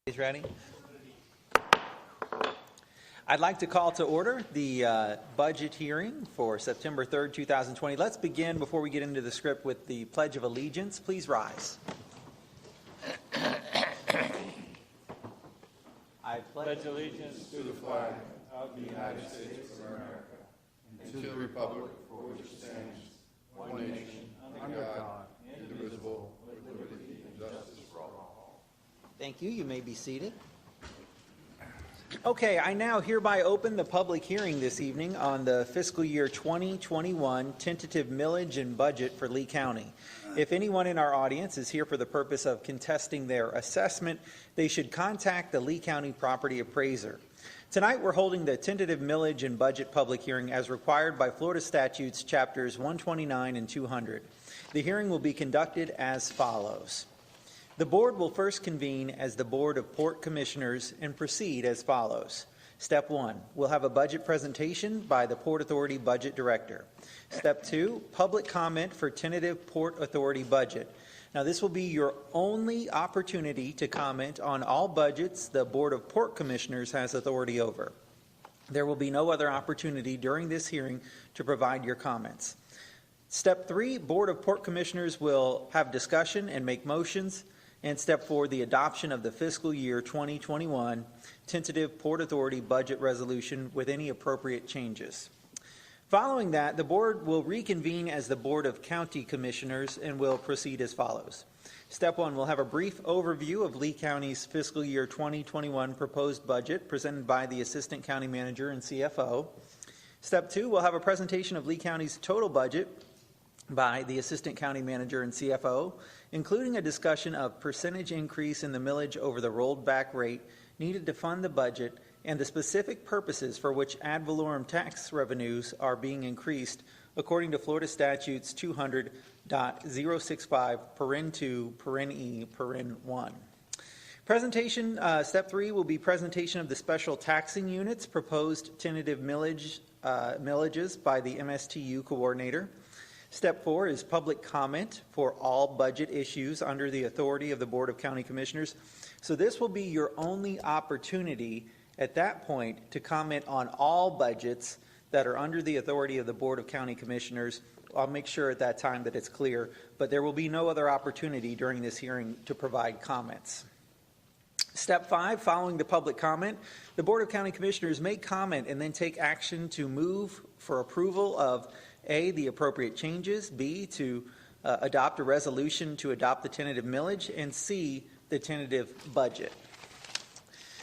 Is ready? I'd like to call to order the budget hearing for September 3rd, 2020. Let's begin, before we get into the script, with the Pledge of Allegiance. Please rise. I pledge allegiance to the flag of the United States of America and to the republic for which it stands, one nation, under God, indivisible, with liberty and justice for all. Thank you. You may be seated. Okay, I now hereby open the public hearing this evening on the fiscal year 2021 tentative millage and budget for Lee County. If anyone in our audience is here for the purpose of contesting their assessment, they should contact the Lee County property appraiser. Tonight we're holding the tentative millage and budget public hearing as required by Florida statutes chapters 129 and 200. The hearing will be conducted as follows. The board will first convene as the Board of Port Commissioners and proceed as follows. Step 1, we'll have a budget presentation by the Port Authority Budget Director. Step 2, public comment for tentative Port Authority budget. Now, this will be your only opportunity to comment on all budgets the Board of Port Commissioners has authority over. There will be no other opportunity during this hearing to provide your comments. Step 3, Board of Port Commissioners will have discussion and make motions. And step 4, the adoption of the fiscal year 2021 tentative Port Authority budget resolution with any appropriate changes. Following that, the board will reconvene as the Board of County Commissioners and will proceed as follows. Step 1, we'll have a brief overview of Lee County's fiscal year 2021 proposed budget presented by the Assistant County Manager and CFO. Step 2, we'll have a presentation of Lee County's total budget by the Assistant County Manager and CFO, including a discussion of percentage increase in the millage over the rolled back rate needed to fund the budget and the specific purposes for which ad valorem tax revenues are being increased according to Florida statutes 200.065(2)(e)(1). Presentation, step 3 will be presentation of the special taxing units proposed tentative millages by the MSTU coordinator. Step 4 is public comment for all budget issues under the authority of the Board of County Commissioners. So this will be your only opportunity at that point to comment on all budgets that are under the authority of the Board of County Commissioners. I'll make sure at that time that it's clear, but there will be no other opportunity during this hearing to provide comments. Step 5, following the public comment, the Board of County Commissioners may comment and then take action to move for approval of A, the appropriate changes, B, to adopt a resolution to adopt the tentative millage, and C, the tentative budget.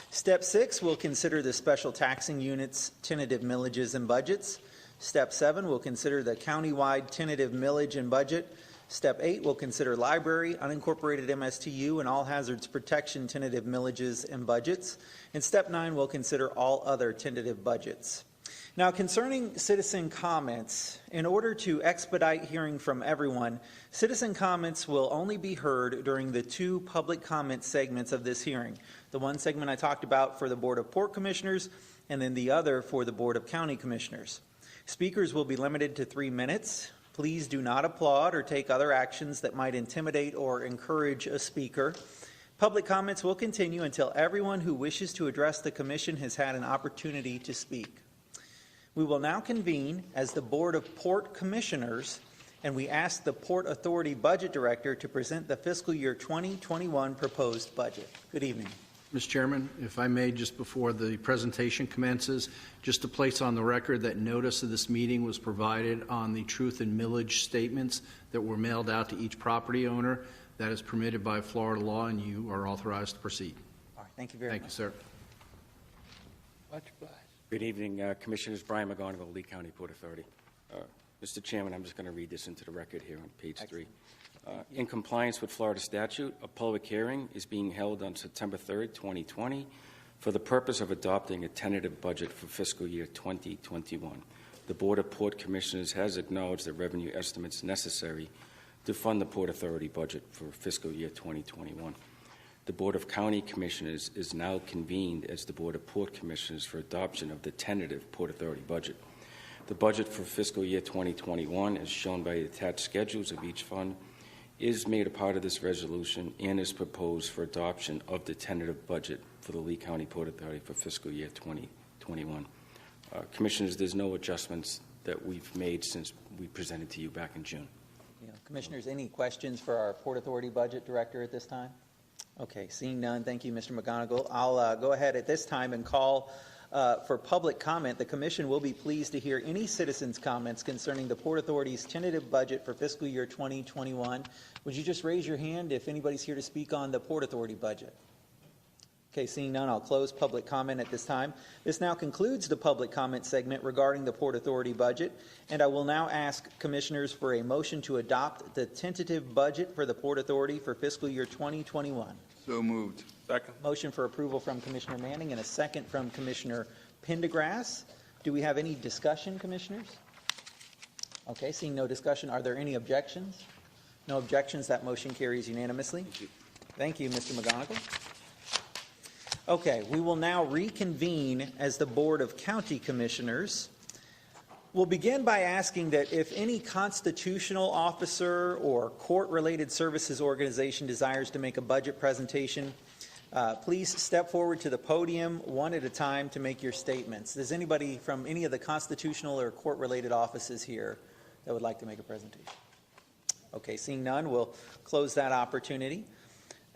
Step 6 will consider the special taxing units, tentative millages and budgets. Step 7 will consider the countywide tentative millage and budget. Step 8 will consider library, unincorporated MSTU, and all hazards protection tentative millages and budgets. And step 9 will consider all other tentative budgets. Now, concerning citizen comments, in order to expedite hearing from everyone, citizen comments will only be heard during the 2 public comment segments of this hearing. The one segment I talked about for the Board of Port Commissioners, and then the other for the Board of County Commissioners. Speakers will be limited to 3 minutes. Please do not applaud or take other actions that might intimidate or encourage a speaker. Public comments will continue until everyone who wishes to address the Commission has had an opportunity to speak. We will now convene as the Board of Port Commissioners, and we ask the Port Authority Budget Director to present the fiscal year 2021 proposed budget. Good evening. Mr. Chairman, if I may, just before the presentation commences, just to place on the record that notice of this meeting was provided on the truth and millage statements that were mailed out to each property owner. That is permitted by Florida law, and you are authorized to proceed. All right, thank you very much. Thank you, sir. Much obliged. Good evening, Commissioners. Brian McGonigal, Lee County Port Authority. Mr. Chairman, I'm just going to read this into the record here on page 3. In compliance with Florida statute, a public hearing is being held on September 3rd, 2020, for the purpose of adopting a tentative budget for fiscal year 2021. The Board of Port Commissioners has acknowledged the revenue estimates necessary to fund the Port Authority budget for fiscal year 2021. The Board of County Commissioners is now convened as the Board of Port Commissioners for adoption of the tentative Port Authority budget. The budget for fiscal year 2021, as shown by the attached schedules of each fund, is made a part of this resolution and is proposed for adoption of the tentative budget for the Lee County Port Authority for fiscal year 2021. Commissioners, there's no adjustments that we've made since we presented to you back in June. Commissioners, any questions for our Port Authority Budget Director at this time? Okay, seeing none, thank you, Mr. McGonigal. I'll go ahead at this time and call for public comment. The Commission will be pleased to hear any citizens' comments concerning the Port Authority's tentative budget for fiscal year 2021. Would you just raise your hand if anybody's here to speak on the Port Authority budget? Okay, seeing none, I'll close public comment at this time. This now concludes the public comment segment regarding the Port Authority budget, and I will now ask Commissioners for a motion to adopt the tentative budget for the Port Authority for fiscal year 2021. So moved. Second. Motion for approval from Commissioner Manning and a second from Commissioner Pendergrass. Do we have any discussion, Commissioners? Okay, seeing no discussion, are there any objections? No objections, that motion carries unanimously. Thank you, Mr. McGonigal. Okay, we will now reconvene as the Board of County Commissioners. We'll begin by asking that if any constitutional officer or court-related services organization desires to make a budget presentation, please step forward to the podium one at a time to make your statements. Does anybody from any of the constitutional or court-related offices here that would like to make a presentation? Okay, seeing none, we'll close that opportunity.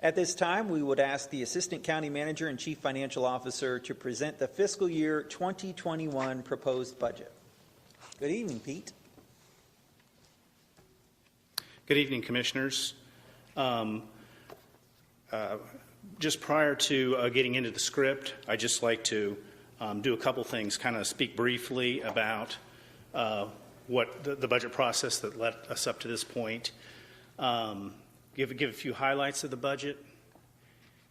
At this time, we would ask the Assistant County Manager and Chief Financial Officer to present the fiscal year 2021 proposed budget. Good evening, Pete. Good evening, Commissioners. Just prior to getting into the script, I'd just like to do a couple things, kind of speak briefly about what the budget process that led us up to this point, give a few highlights of the budget,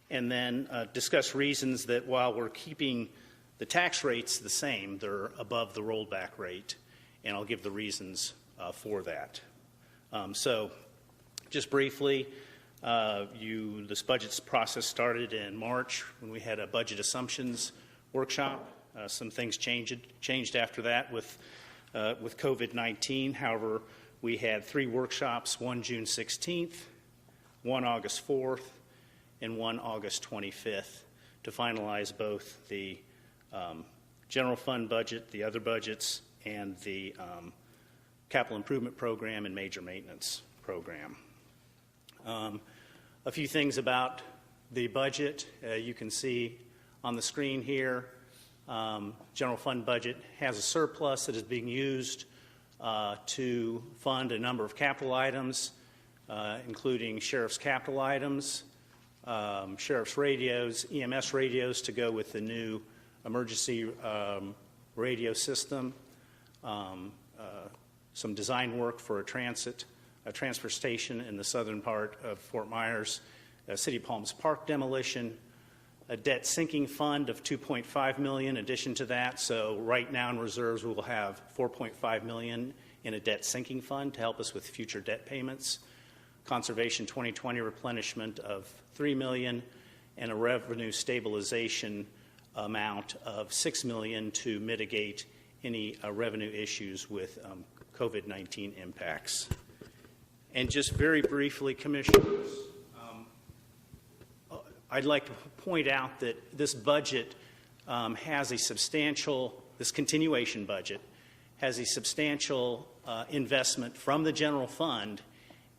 and then discuss reasons that while we're keeping the tax rates the same, they're above the rollback rate, and I'll give the reasons for that. So just briefly, this budget process started in March when we had a budget assumptions workshop. Some things changed after that with COVID-19. However, we had 3 workshops, one June 16th, one August 4th, and one August 25th to finalize both the general fund budget, the other budgets, and the capital improvement program and major maintenance program. A few things about the budget. You can see on the screen here, general fund budget has a surplus that is being used to fund a number of capital items, including sheriff's capital items, sheriff's radios, EMS radios to go with the new emergency radio system, some design work for a transfer station in the southern part of Fort Myers, City of Palms Park demolition, a debt sinking fund of $2.5 million in addition to that. So right now in reserves we will have $4.5 million in a debt sinking fund to help us with future debt payments, Conservation 2020 replenishment of $3 million, and a revenue stabilization amount of $6 million to mitigate any revenue issues with COVID-19 impacts. And just very briefly, Commissioners, I'd like to point out that this budget has a substantial, this continuation budget has a substantial investment from the general fund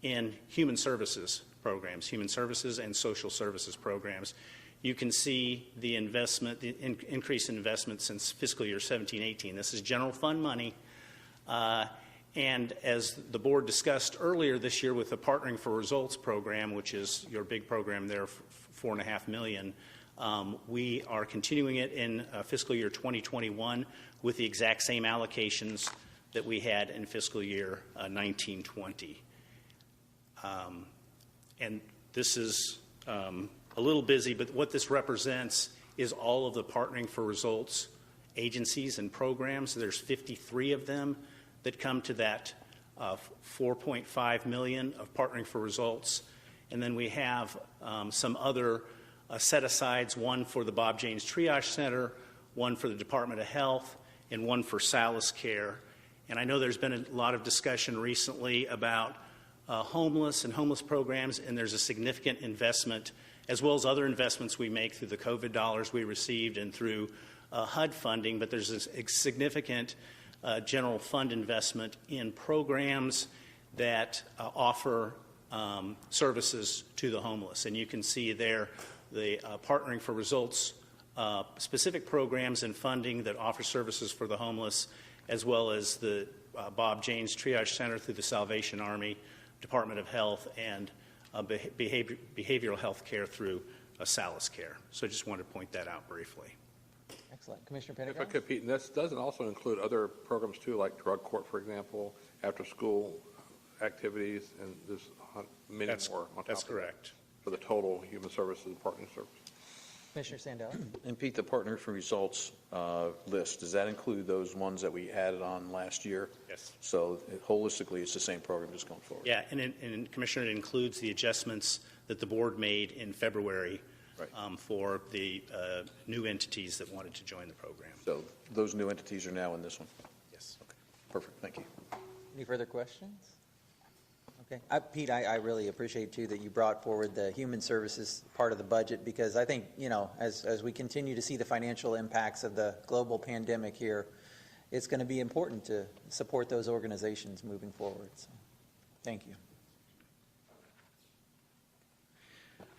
in human services programs, human services and social services programs. You can see the investment, the increase in investment since fiscal year 17-18. This is general fund money. And as the board discussed earlier this year with the Partnering for Results program, which is your big program there, $4.5 million, we are continuing it in fiscal year 2021 with the exact same allocations that we had in fiscal year 19-20. And this is a little busy, but what this represents is all of the Partnering for Results agencies and programs. There's 53 of them that come to that $4.5 million of Partnering for Results. And then we have some other set-asides, one for the Bob Janes Triage Center, one for the Department of Health, and one for Salis Care. And I know there's been a lot of discussion recently about homeless and homeless programs, and there's a significant investment, as well as other investments we make through the COVID dollars we received and through HUD funding, but there's a significant general fund investment in programs that offer services to the homeless. And you can see there the Partnering for Results specific programs and funding that offer services for the homeless, as well as the Bob Janes Triage Center through the Salvation Army, Department of Health, and behavioral health care through Salis Care. So I just wanted to point that out briefly. Excellent. Commissioner If I Pendergast? could, Pete, and this doesn't also include other programs too, like drug court, for example, after-school activities, and there's many more on top That's of that correct. for the total human services and partnering service. Commissioner Sandell? And Pete, the Partner for Results list, does that include those ones that we added on last year? Yes. So holistically, it's the same program just going forward? Yeah, and Commissioner, it includes the adjustments that the board made in February Right. for the new entities that wanted to join the program. So those new entities are now in this one? Yes. Okay, perfect, thank you. Any further questions? Okay. Pete, I really appreciate, too, that you brought forward the human services part of the budget, because I think, you know, as we continue to see the financial impacts of the global pandemic here, it's going to be important to support those organizations moving forward. So, thank you.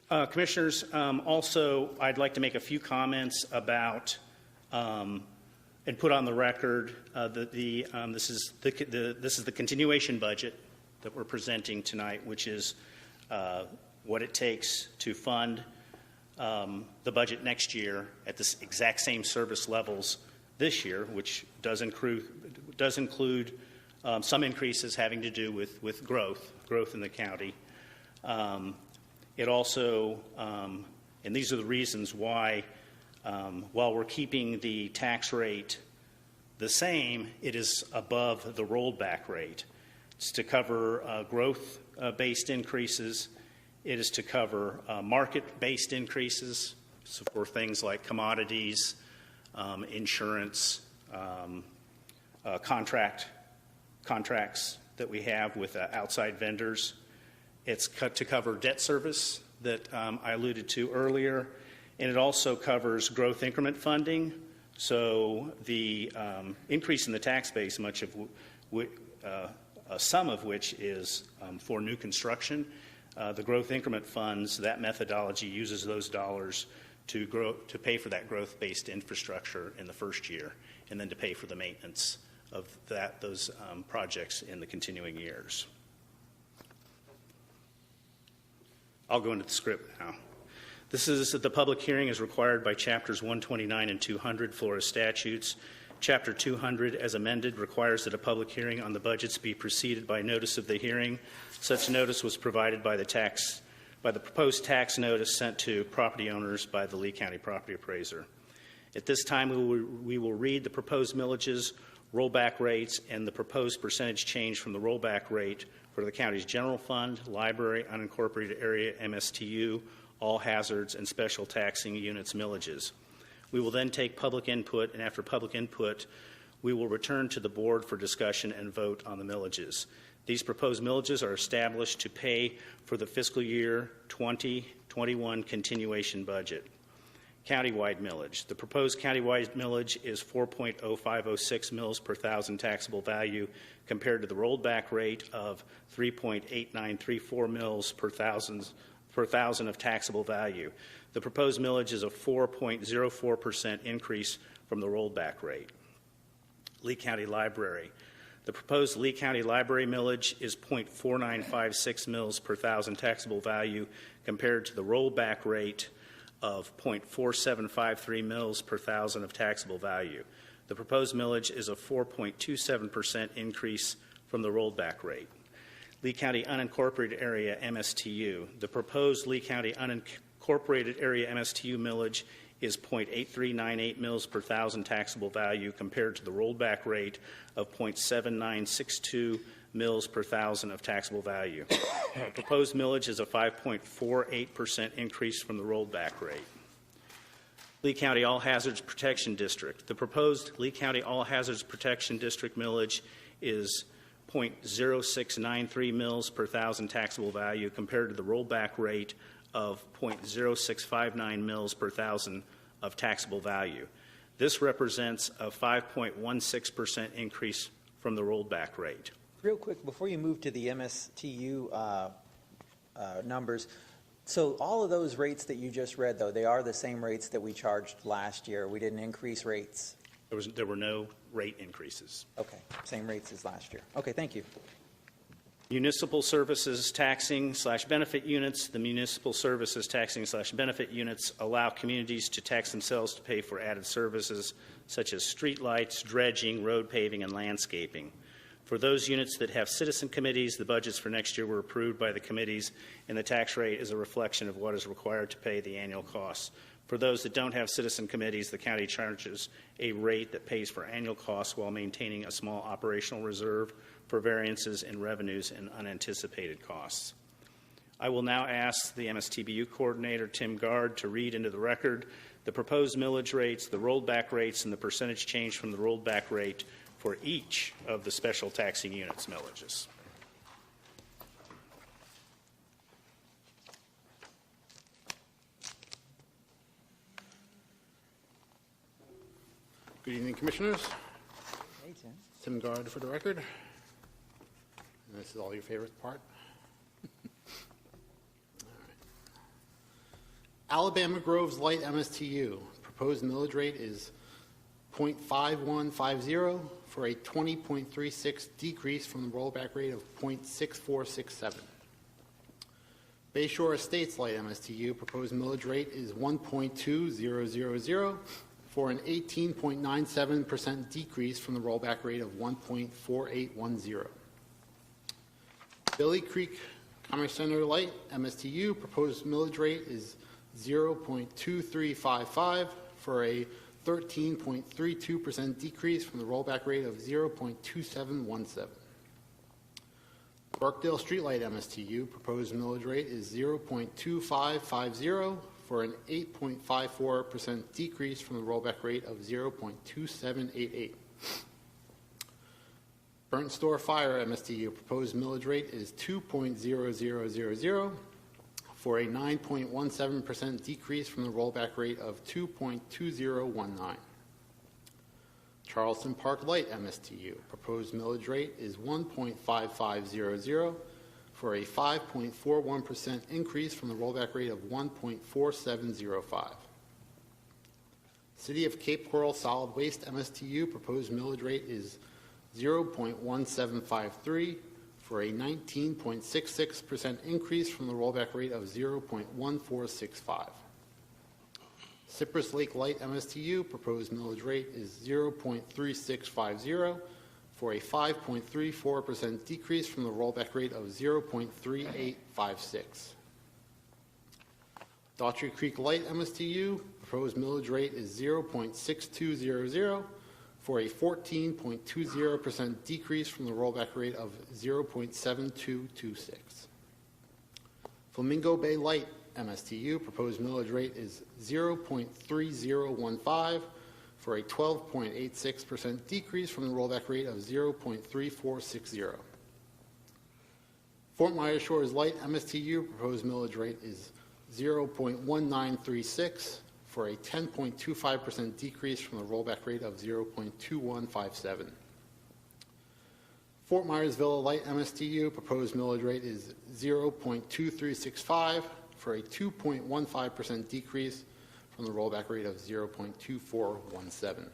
Commissioners, also, I'd like to make a few comments about and put on the record that this is the continuation budget that we're presenting tonight, which is what it takes to fund the budget next year at the exact same service levels this year, which does include some increases having to do with growth in the county. It also, and these are the reasons why, while we're keeping the tax rate the same, it is above the rollback rate. It's to cover growth-based increases. It is to cover market-based increases, so for things like commodities, insurance, contracts that we have with outside vendors. It's to cover debt service that I alluded to earlier, and it also covers growth increment funding. So the increase in the tax base, some of which is for new construction. The growth increment funds, that methodology uses those dollars to pay for that growth-based infrastructure in the first year, and then to pay for the maintenance of those projects in the continuing years. I'll go into the script now. The public hearing is required by Chapters 129 and 200 Florida statutes. Chapter 200, as amended, requires that a public hearing on the budgets be preceded by notice of the hearing. Such notice was provided by the proposed tax notice sent to property owners by the Lee County property appraiser. At this time, we will read the proposed millages, rollback rates, and the proposed percentage change from the rollback rate for the county's general fund, library, unincorporated area, MSTU, all hazards, and special taxing units millages. We will then take public input, and after public input, we will return to the board for discussion and vote on the millages. These proposed millages are established to pay for the fiscal year 2021 continuation budget. Countywide millage. The proposed countywide millage is 4.0506 mils per thousand taxable value compared to the rolled back rate of 3.8934 mils per thousand of taxable value. The proposed millage is a 4.04% increase from the rollback rate. Lee County Library. The proposed Lee County Library millage is 0.4956 mils per thousand taxable value compared to the rollback rate of 0.4753 mils per thousand of taxable value. The proposed millage is a 4.27% increase from the rollback rate. Lee County Unincorporated Area MSTU. The proposed Lee County Unincorporated Area MSTU millage is 0.8398 mils per thousand taxable value compared to the rollback rate of 0.7962 mils per thousand of taxable value. The proposed millage is a 5.48% increase from the rollback rate. Lee County All Hazards Protection District. The proposed Lee County All Hazards Protection District millage is .0693 mils per thousand taxable value compared to the rollback rate of .0659 mils per thousand of taxable value. This represents a 5.16% increase from the rollback rate. Real quick, before you move to the MSTU numbers, so all of those rates that you just read, though, they are the same rates that we charged last year. We didn't increase rates. There were no rate increases. Okay, same rates as last year. Okay, thank you. Municipal services taxing/benefit units. The municipal services taxing/benefit units allow communities to tax themselves to pay for added services such as streetlights, dredging, road paving, and landscaping. For those units that have citizen committees, the budgets for next year were approved by the committees, and the tax rate is a reflection of what is required to pay the annual costs. For those that don't have citizen committees, the county charges a rate that pays for annual costs while maintaining a small operational reserve for variances in revenues and unanticipated costs. I will now ask the MSTBU coordinator, Tim Gard, to read into the record the proposed millage rates, the rollback rates, and the percentage change from the rollback rate for each of the special taxing units millages. Good evening, Commissioners. Hey, Tim. Tim Gard for the record. And this is all your favorite part. All right. Alabama Grove's Light MSTU. Proposed millage rate is .5150 for a 20.36 decrease from the rollback rate of .6467. Bayshore Estates Light MSTU. Proposed millage rate is 1.2000 for an 18.97% decrease from the rollback rate of 1.4810. Billy Creek Commerce Center Light MSTU proposed millage rate is 0.2355 for a 13.32% decrease from the rollback rate of 0.2717. Barkdale Streetlight MSTU proposed millage rate is 0.2550 for an 8.54% decrease from the rollback rate of 0.2788. Burnt Store Fire MSTU proposed millage rate is 2.0000 for a 9.17% decrease from the rollback rate of 2.2019. Charleston Park Light MSTU proposed millage rate is 1.5500 for a 5.41% increase from the rollback rate of 1.4705. City of Cape Coral Solid Waste MSTU proposed millage rate is 0.1753 for a 19.66% increase from the rollback rate of 0.1465. Cypress Lake Light MSTU proposed millage rate is 0.3650 for a 5.34% decrease from the rollback rate of 0.3856. Daughtry Creek Light MSTU proposed millage rate is 0.6200 for a 14.20% decrease from the rollback rate of 0.7226. Flamingo Bay Light MSTU proposed millage rate is 0.3015 for a 12.86% decrease from the rollback rate of 0.3460. Fort Myers Shores Light MSTU proposed millage rate is 0.1936 for a 10.25% decrease from the rollback rate of 0.2157. Fort Myers Villa Light MSTU proposed millage rate is 0.2365 for a 2.15% decrease from the rollback rate of 0.2417.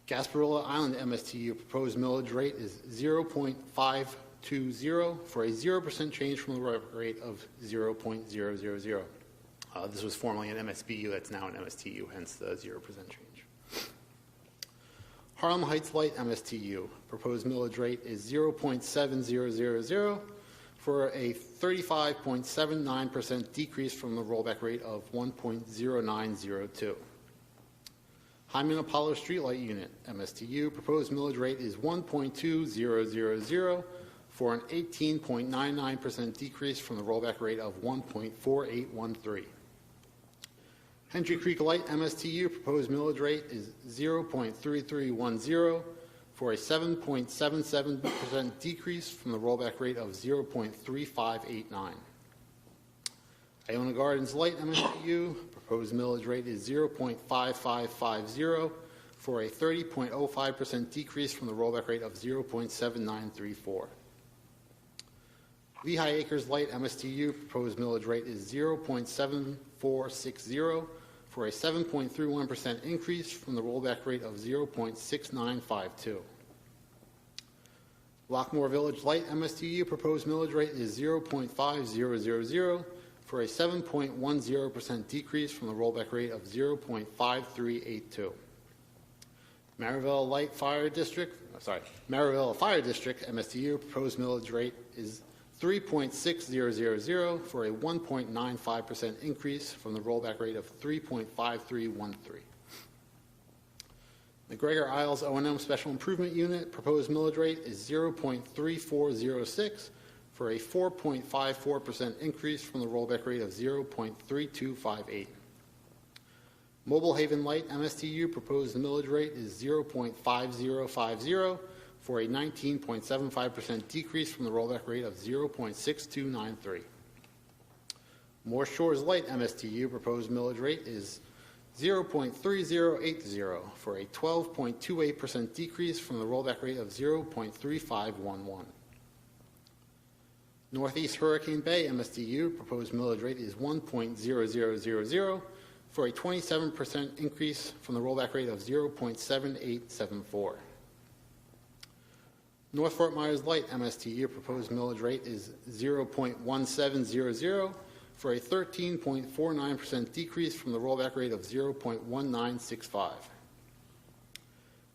Gasparilla Island MSTU proposed millage rate is 0.520 for a 0% change from the rollback rate of 0.000. This was formerly an MSBU, that's now an MSTU, hence the 0% change. Harlem Heights Light MSTU proposed millage rate is 0.7000 for a 35.79% decrease from the rollback rate of 1.0902. Hyman Apollo Streetlight Unit MSTU proposed millage rate is 1.2000 for an 18.99% decrease from the rollback rate of 1.4813. Hendry Creek Light MSTU proposed millage rate is 0.3310 for a 7.77% decrease from the rollback rate of 0.3589. Iona Gardens Light MSTU, proposed millage rate is 0.5550 for a 30.05% decrease from the rollback rate of 0.7934. Lehigh Acres Light MSTU, proposed millage rate is 0.7460 for a 7.31% increase from the rollback rate of 0.6952. Lockmore Village Light MSTU, proposed millage rate is 0.5000 for a 7.10% decrease from the rollback rate of 0.5382. Maryville Fire District MSTU, proposed millage rate is 3.6000 for a 1.95% increase from the rollback rate of 3.5313. McGregor Isles O&M Special Improvement Unit, proposed millage rate is 0.3406 for a 4.54% increase from the rollback rate of 0.3258. Mobile Haven Light MSTU, proposed millage rate is 0.5050 for a 19.75% decrease from the rollback rate of 0.6293. Moore Shores Light MSTU, proposed millage rate is 0.3080 for a 12.28% decrease from the rollback rate of 0.3511. Northeast Hurricane Bay MSTU, proposed millage rate is 1.0000 for a 27% increase from the rollback rate of 0.7874. North Fort Myers Light MSTU, proposed millage rate is 0.1700 for a 13.49% decrease from the rollback rate of 0.1965.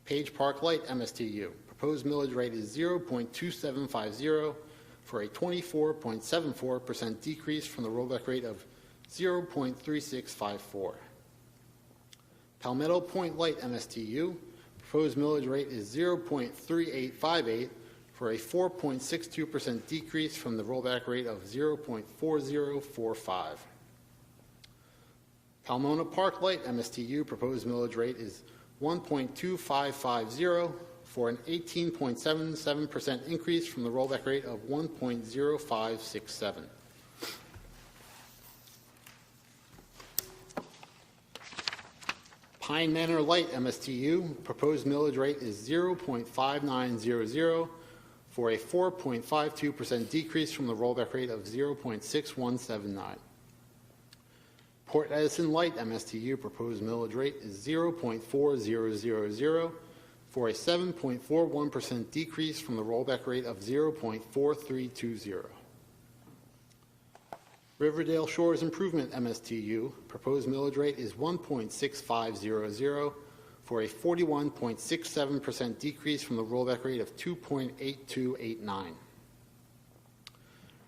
Page Park Light MSTU, proposed millage rate is 0.2750 for a 24.74% decrease from the rollback rate of 0.3654. Palmetto Point Light MSTU, proposed millage rate is 0.3858 for a 4.62% decrease from the rollback rate of 0.4045. Palmona Park Light MSTU, proposed millage rate is 1.2550 for an 18.77% increase from the rollback rate of 1.0567. Pine Manor Light MSTU, proposed millage rate is 0.5900 for a 4.52% decrease from the rollback rate of 0.6179. Port Edison Light MSTU, proposed millage rate is 0.4000 for a 7.41% decrease from the rollback rate of 0.4320. Riverdale Shores Improvement MSTU, proposed millage rate is 1.6500 for a 41.67% decrease from the rollback rate of 2.8289.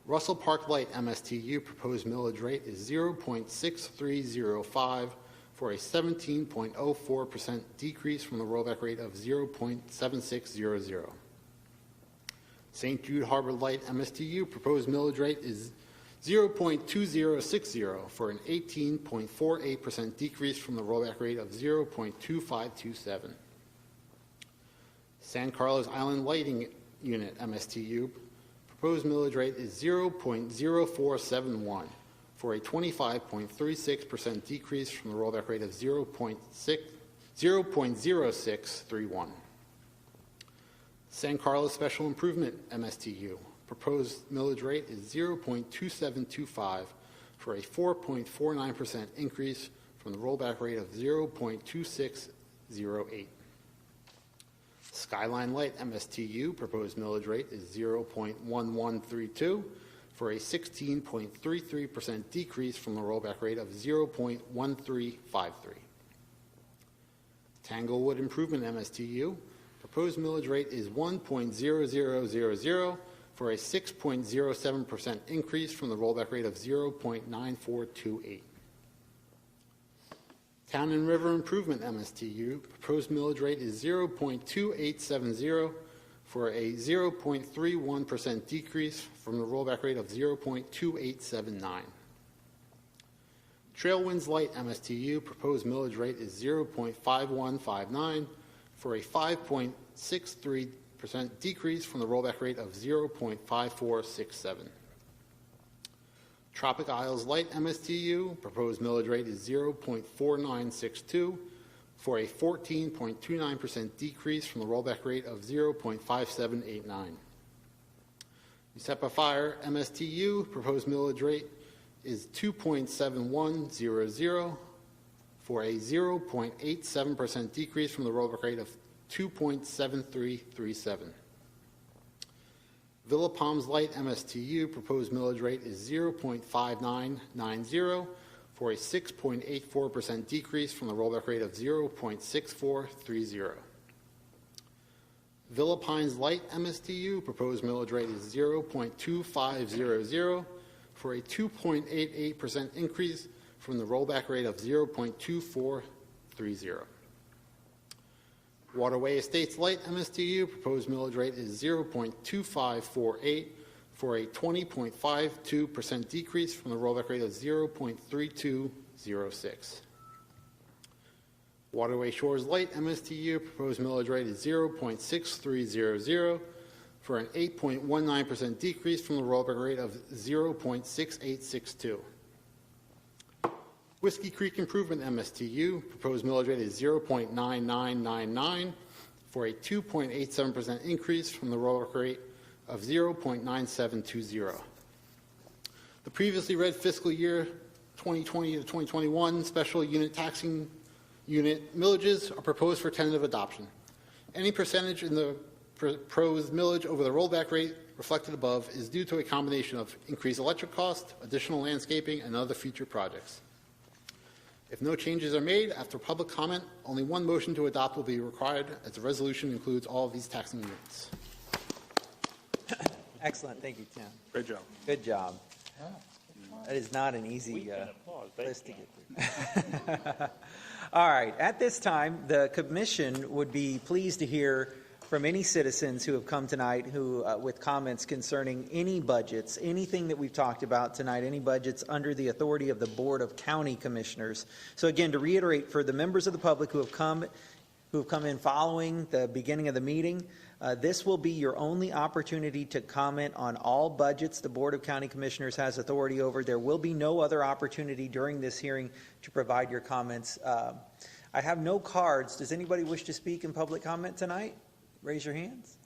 Russell Park Light MSTU, proposed millage rate is 0.6305 for a 17.04% decrease from the rollback rate of 0.7600. St. Jude Harbor Light MSTU, proposed millage rate is 0.2060 for an 18.48% decrease from the rollback rate of 0.2527. San Carlos Island Lighting Unit MSTU, proposed millage rate is 0.0471 for a 25.36% decrease from the rollback rate of 0.0631. San Carlos Special Improvement MSTU, proposed millage rate is 0.2725 for a 4.49% increase from the rollback rate of 0.2608. Skyline Light MSTU, proposed millage rate is 0.1132 for a 16.33% decrease from the rollback rate of 0.1353. Tanglewood Improvement MSTU, proposed millage rate is 1.0000 for a 6.07% increase from the rollback rate of 0.9428. Town and River Improvement MSTU, proposed millage rate is 0.2870 for a 0.31% decrease from the rollback rate of 0.2879. Trailwinds Light MSTU, proposed millage rate is 0.5159 for a 5.0 0.63% decrease from the rollback rate of 0.5467. Tropic Isles Light MSTU, proposed millage rate is 0.4962 for a 14.29% decrease from the rollback rate of 0.5789. USEPA Fire MSTU, proposed millage rate is 2.7100 for a 0.87% decrease from the rollback rate of 2.7337. Villa Palms Light MSTU, proposed millage rate is 0.5990 for a 6.84% decrease from the rollback rate of 0.6430. Villa Pines Light MSTU, proposed millage rate is 0.2500 for a 2.88% increase from the rollback rate of 0.2430. Waterway Estates Light MSTU, proposed millage rate is 0.2548 for a 20.52% decrease from the rollback rate of 0.3206. Waterway Shores Light MSTU, proposed millage rate is 0.6300 for an 8.19% decrease from the rollback rate of 0.6862. Whiskey Creek Improvement MSTU, proposed millage rate is 0.9999 for a 2.87% increase from the rollback rate of 0.9720. The previously read fiscal year 2020 to 2021 special unit taxing unit millages are proposed for tentative adoption. Any percentage in the proposed millage over the rollback rate reflected above is due to a combination of increased electric cost, additional landscaping, and other future projects. If no changes are made after public comment, only one motion to adopt will be required, as the resolution includes all of these taxing units. Excellent. Thank you, Tim. Great job. Good job. That is not an easy list to get through. All right. At this time, the commission would be pleased to hear from any citizens who have come tonight who with comments concerning any budgets, anything that we've talked about tonight, any budgets under the authority of the Board of County Commissioners. So again, to reiterate, for the members of the public who have come in following the beginning of the meeting, this will be your only opportunity to comment on all budgets the Board of County Commissioners has authority over. There will be no other opportunity during this hearing to provide your comments. I have no cards. Does anybody wish to speak in public comment tonight? Raise your hands.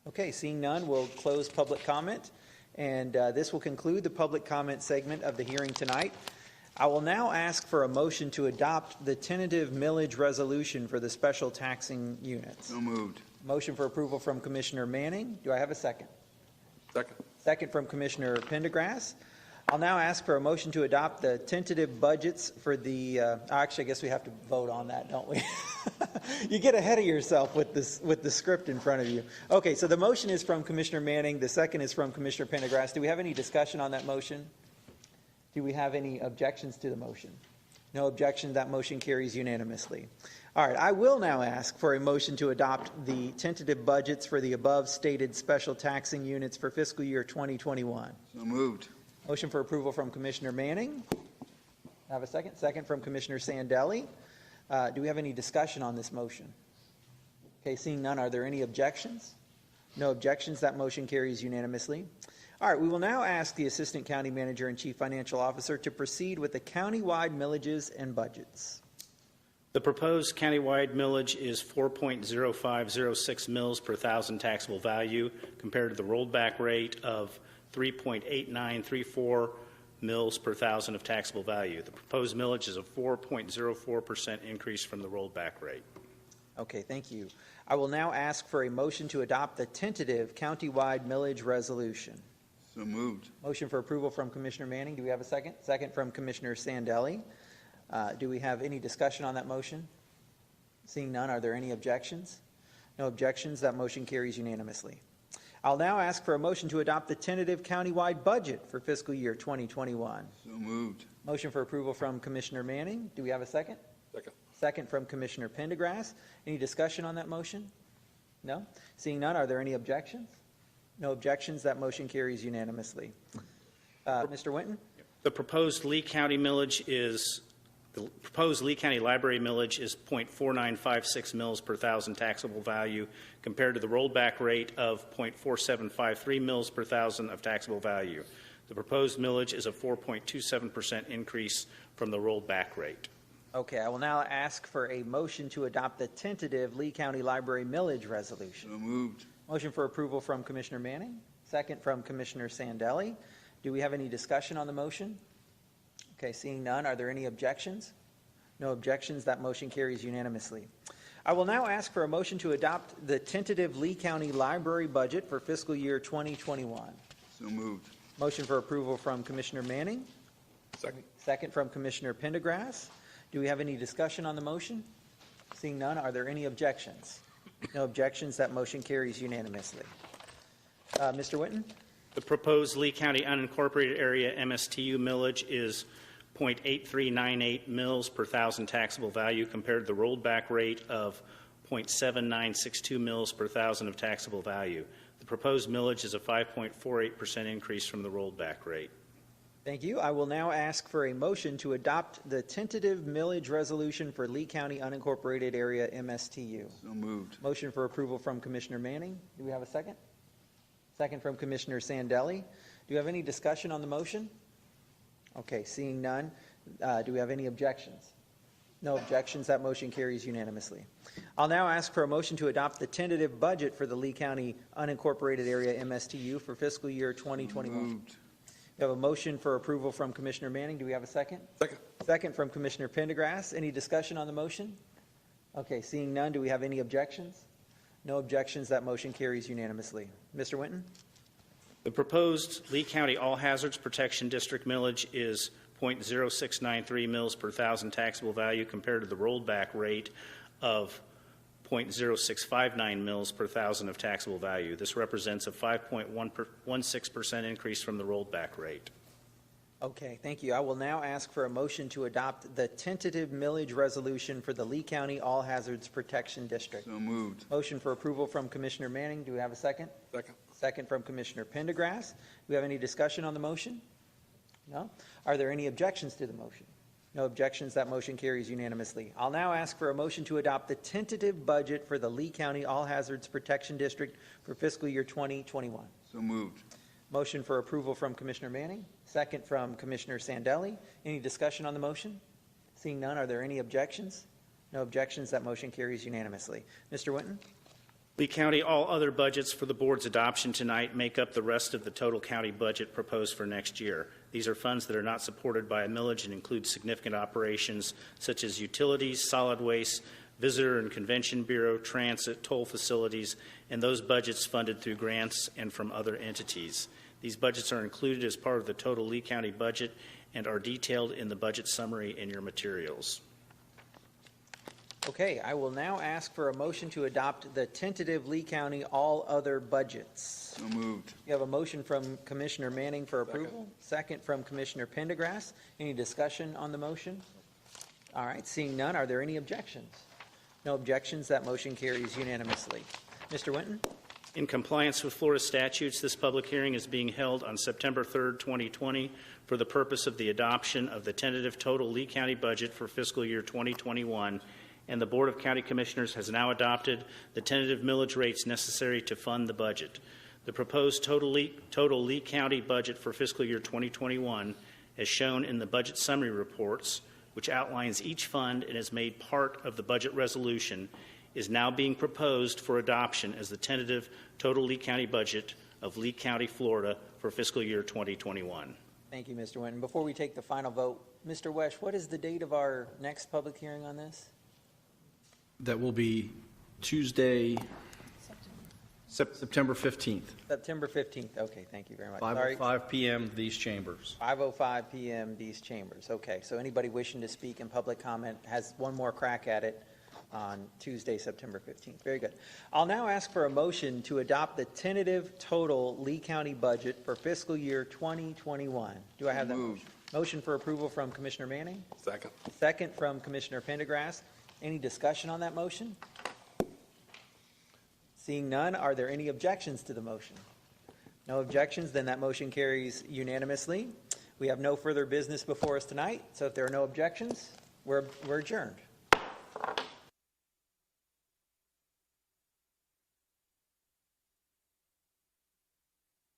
Okay, seeing none, we'll close public comment, and this will conclude the public comment segment of the hearing tonight. I will now ask for a motion to adopt the tentative millage resolution for the special taxing units. So moved. Motion for approval from Commissioner Manning. Do I have a second? Second. Second from Commissioner Pendergrass. I'll now ask for a motion to adopt the tentative budgets for the, actually, I guess we have to vote on that, don't we? You get ahead of yourself with the script in front of you. Okay, so the motion is from Commissioner Manning. The second is from Commissioner Pendergrass. Do we have any discussion on that motion? Do we have any objections to the motion? No objection. That motion carries unanimously. All right, I will now ask for a motion to adopt the tentative budgets for the above stated special taxing units for fiscal year 2021. So moved. Motion for approval from Commissioner Manning. Have a second? Second from Commissioner Sandelli. Do we have any discussion on this motion? Okay, seeing none, are there any objections? No objections. That motion carries unanimously. All right, we will now ask the Assistant County Manager and Chief Financial Officer to proceed with the county-wide millages and budgets. The proposed countywide millage is 4.0506 mills per thousand taxable value compared to the rolled back rate of 3.8934 mills per thousand of taxable value. The proposed millage is a 4.04% increase from the rolled back rate. Okay, thank you. I will now ask for a motion to adopt the tentative countywide millage resolution. So moved. Motion for approval from Commissioner Manning. Do we have a second? Second from Commissioner Sandelli. Do we have any discussion on that motion? Seeing none, are there any objections? No objections. That motion carries unanimously. I'll now ask for a motion to adopt the tentative countywide budget for fiscal year 2021. So moved. Motion for approval from Commissioner Manning. Do we have a second? Second. Second from Commissioner Pendergrass. Any discussion on that motion? No? Seeing none, are there any objections? No objections. That motion carries unanimously. Mr. Winton? The proposed Lee County millage is The proposed Lee County Library millage is .4956 mils per thousand taxable value compared to the rollback rate of .4753 mils per thousand of taxable value. The proposed millage is a 4.27% increase from the rollback rate. Okay, I will now ask for a motion to adopt the tentative Lee County Library millage resolution. So moved. Motion for approval from Commissioner Manning, second from Commissioner Sandelli. Do we have any discussion on the motion? Okay, seeing none, are there any objections? No objections, that motion carries unanimously. I will now ask for a motion to adopt the tentative Lee County Library budget for fiscal year 2021. So moved. Motion for approval from Commissioner Manning, Second. second from Commissioner Pendergrass. Do we have any discussion on the motion? Seeing none, are there any objections? No objections, that motion carries unanimously. Mr. Whitten? The proposed Lee County unincorporated area MSTU millage is .8398 mils per thousand taxable value compared to the rolled back rate of .7962 mils per thousand of taxable value. The proposed millage is a 5.48% increase from the rolled back rate. Thank you. I will now ask for a motion to adopt the tentative millage resolution for Lee County unincorporated area MSTU. So moved. Motion for approval from Commissioner Manning. Do we have a second? Second from Commissioner Sandelli. Do you have any discussion on the motion? Okay, seeing none, do we have any objections? No objections, that motion carries unanimously. I'll now ask for a motion to adopt the tentative budget for the Lee County unincorporated area MSTU for fiscal year 2021. Moved. We have a motion for approval from Commissioner Manning. Do we have a second? Second. Second from Commissioner Pendergrass. Any discussion on the motion? Okay, seeing none, do we have any objections? No objections, that motion carries unanimously. Mr. Winton? The proposed Lee County All Hazards Protection District millage is .0693 mils per thousand taxable value compared to the rolled back rate of .0659 mils per thousand of taxable value. This represents a 5.16% increase from the rolled back rate. Okay, thank you. I will now ask for a motion to adopt the tentative millage resolution for the Lee County All Hazards Protection District. So moved. Motion for approval from Commissioner Manning. Do we have a second? Second. Second from Commissioner Pendergrass. Do we have any discussion on the motion? No? Are there any objections to the motion? No objections. That motion carries unanimously. I'll now ask for a motion to adopt the tentative budget for the Lee County All Hazards Protection District for fiscal year 2021. So moved. Motion for approval from Commissioner Manning. Second from Commissioner Sandelli. Any discussion on the motion? Seeing none, are there any objections? No objections. That motion carries unanimously. Mr. Winton? Lee County, all other budgets for the board's adoption tonight make up the rest of the total county budget proposed for next year. These are funds that are not supported by a millage and include significant operations such as utilities, solid waste, visitor and convention bureau, transit, toll facilities, and those budgets funded through grants and from other entities. These budgets are included as part of the total Lee County budget and are detailed in the budget summary in your materials. Okay, I will now ask for a motion to adopt the tentative Lee County all other budgets. So moved. You have a motion from Commissioner Manning for approval. Second from Commissioner Pendergrass. Any discussion on the motion? All right, seeing none, are there any objections? No objections, that motion carries unanimously. Mr. Winton? In compliance with Florida statutes, this public hearing is being held on September 3rd, 2020 for the purpose of the adoption of the tentative total Lee County budget for fiscal year 2021, and the Board of County Commissioners has now adopted the tentative millage rates necessary to fund the budget. The proposed total Lee County budget for fiscal year 2021, as shown in the budget summary reports, which outlines each fund and is made part of the budget resolution, is now being proposed for adoption as the tentative total Lee County budget of Lee County, Florida for fiscal year 2021. Thank you, Mr. Winton. Before we take the final vote, Mr. Wesch, what is the date of our next public hearing on this? That will be Tuesday, September 15th, September 15th. Okay, thank you very much. Sorry. 5:05 p.m., these chambers. 5:05 p.m. these chambers. Okay, so anybody wishing to speak in public comment has one more crack at it on Tuesday, September 15th. Very good. I'll now ask for a motion to adopt the tentative total Lee County budget for fiscal year 2021. Do I have that motion? Motion for approval from Commissioner Manning. Second. Second from Commissioner Pendergrass. Any discussion on that motion? Seeing none, are there any objections to the motion? No objections, then that motion carries unanimously. We have no further business before us tonight, so if there are no objections, We're adjourned.